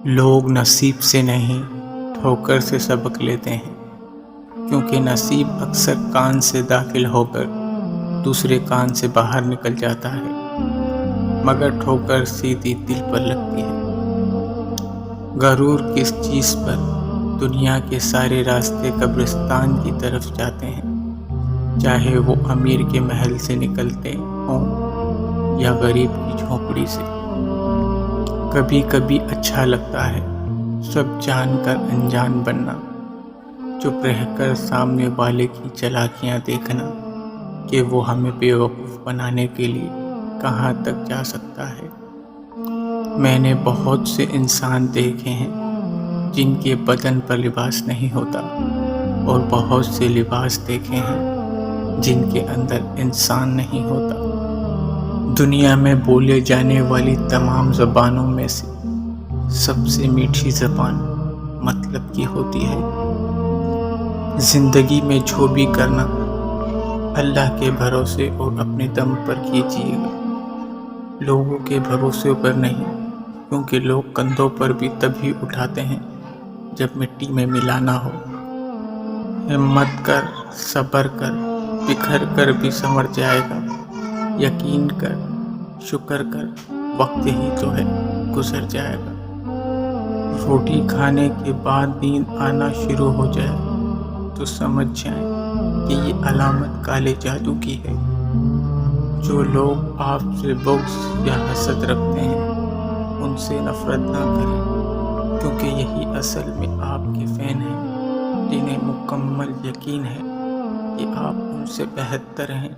لوگ نصیب سے نہیں ٹھوکر سے سبق لیتے ہیں، کیونکہ نصیب اکثر کان سے داخل ہو کر دوسرے کان سے باہر نکل جاتا ہے، مگر ٹھوکر سیدھی دل پر لگتی ہے۔ غرور کس چیز پر؟ دنیا کے سارے راستے قبرستان کی طرف جاتے ہیں، چاہے وہ امیر کے محل سے نکلتے ہوں یا غریب کی جھونپڑی سے۔ کبھی کبھی اچھا لگتا ہے سب جان کر انجان بننا، چپ رہ کر سامنے والے کی چالاکیاں دیکھنا کہ وہ ہمیں بیوقوف بنانے کے لیے کہاں تک جا سکتا ہے۔ میں نے بہت سے انسان دیکھے ہیں جن کے بدن پر لباس نہیں ہوتا، اور بہت سے لباس دیکھے ہیں جن کے اندر انسان نہیں ہوتا۔ دنیا میں بولے جانے والی تمام زبانوں میں سے سب سے میٹھی زبان مطلب کی ہوتی ہے۔ زندگی میں جو بھی کرنا اللہ کے بھروسے اور اپنے دم پر کیجیے گا، لوگوں کے بھروسے پر نہیں، کیونکہ لوگ کندھوں پر بھی تبھی اٹھاتے ہیں جب مٹی میں ملانا ہو۔ ہمت کر، صبر کر، بکھر کر بھی سنور جائے گا، یقین کر، شکر کر، وقت ہی تو ہے گزر جائے گا۔ روٹی کھانے کے بعد نیند آنا شروع ہو جائے تو سمجھ جائیں کہ یہ علامت کالے جادو کی ہے۔ جو لوگ آپ سے بغض یا حسد رکھتے ہیں ان سے نفرت نہ کریں، کیونکہ یہی اصل میں آپ کے فین ہیں، جنہیں مکمل یقین ہے کہ آپ ان سے بہتر ہیں۔